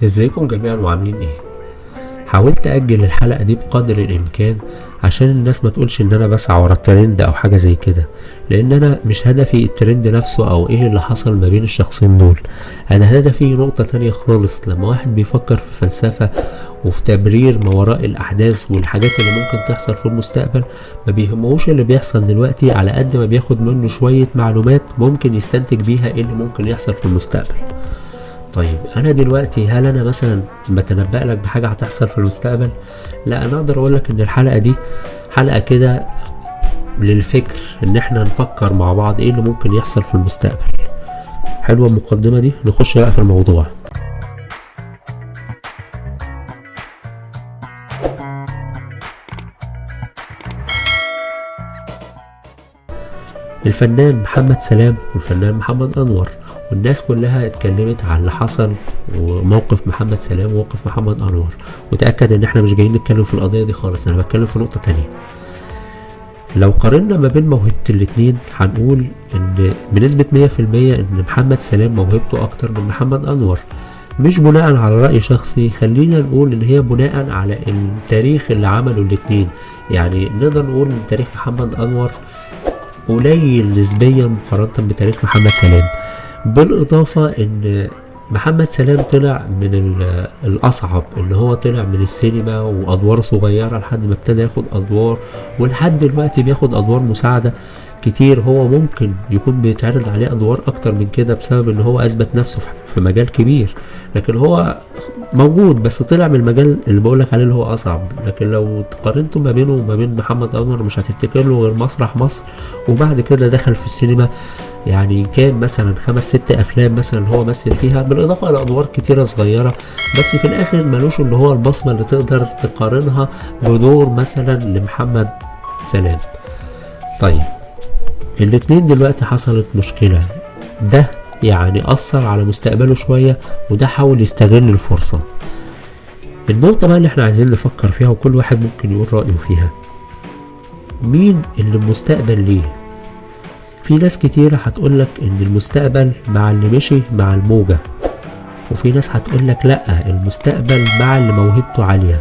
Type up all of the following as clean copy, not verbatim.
ازيكم جميعا وعاملين ايه؟ حاولت اجل الحلقة دي بقدر الامكان عشان الناس ما تقولش ان انا بسعى ورا الترند او حاجة زي كده، لان انا مش هدفي الترند نفسه او ايه اللي حصل ما بين الشخصين دول. انا هدفي نقطة تانية خالص. لما واحد بيفكر في فلسفة وفي تبرير ما وراء الاحداث والحاجات اللي ممكن تحصل في المستقبل، ما بيهموش اللي بيحصل دلوقتي على قد ما بياخد منه شوية معلومات ممكن يستنتج بيها ايه اللي ممكن يحصل في المستقبل. طيب انا دلوقتي هل انا مثلا بتنبأ لك بحاجة هتحصل في المستقبل؟ لا، انا اقدر اقول لك ان الحلقة دي حلقة كده للفكر، ان احنا نفكر مع بعض ايه اللي ممكن يحصل في المستقبل. حلوة المقدمة دي، نخش بقى في الموضوع. الفنان محمد سلام والفنان محمد انور والناس كلها اتكلمت عن اللي حصل وموقف محمد سلام وموقف محمد انور، وتأكد ان احنا مش جايين نتكلم في القضية دي خالص، انا بتكلم في نقطة تانية. لو قارنا ما بين موهبة الاتنين هنقول ان بنسبة 100% ان محمد سلام موهبته اكتر من محمد انور. مش بناء على رأي شخصي، خلينا نقول ان هي بناء على التاريخ اللي عمله الاتنين. يعني نقدر نقول ان تاريخ محمد انور قليل نسبيا مقارنة بتاريخ محمد سلام. بالاضافة ان محمد سلام طلع من الاصعب، اللي هو طلع من السينما وادوار صغيرة لحد ما ابتدى ياخد ادوار، ولحد دلوقتي بياخد ادوار مساعدة كتير. هو ممكن يكون بيتعرض عليه ادوار اكتر من كده بسبب ان هو اثبت نفسه في مجال كبير، لكن هو موجود بس طلع من المجال اللي بقولك عليه اللي هو اصعب. لكن لو قارنته ما بينه وما بين محمد انور مش هتفتكر له غير مسرح مصر، وبعد كده دخل في السينما. يعني كان مثلا 5-6 افلام مثلا هو مثل فيها، بالاضافه لادوار كتيره صغيره، بس في الاخر ملوش اللي هو البصمه اللي تقدر تقارنها بدور مثلا لمحمد سلام. طيب الاتنين دلوقتي حصلت مشكله، ده يعني اثر على مستقبله شويه وده حاول يستغل الفرصه. النقطه بقى اللي احنا عايزين نفكر فيها وكل واحد ممكن يقول رايه فيها، مين اللي المستقبل ليه؟ في ناس كتيرة هتقولك ان المستقبل مع اللي مشي مع الموجة، وفي ناس هتقولك لا، المستقبل مع اللي موهبته عالية.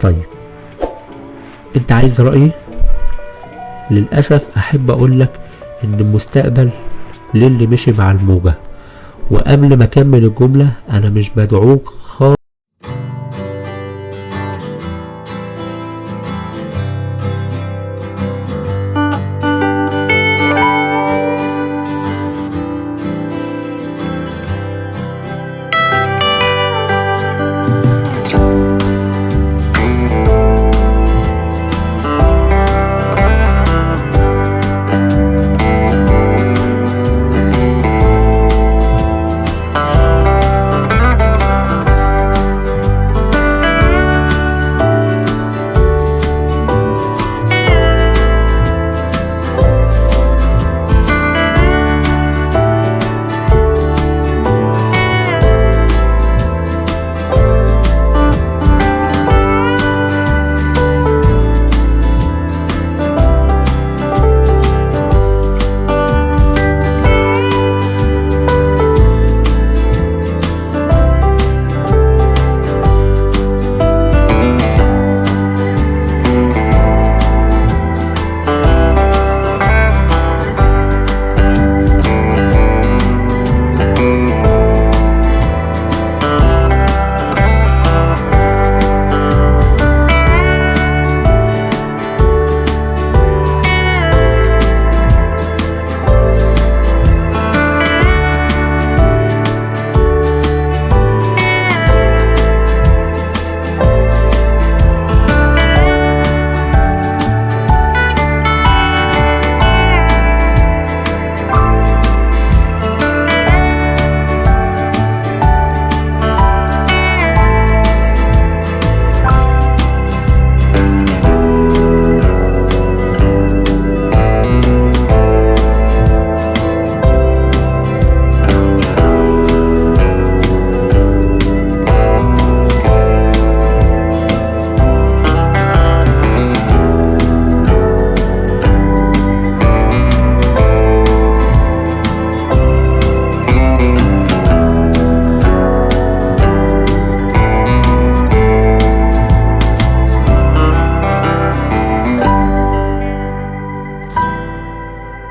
طيب انت عايز رأيي؟ للأسف احب اقولك ان المستقبل للي مشي مع الموجة. وقبل ما اكمل الجملة، انا مش بدعوك خالص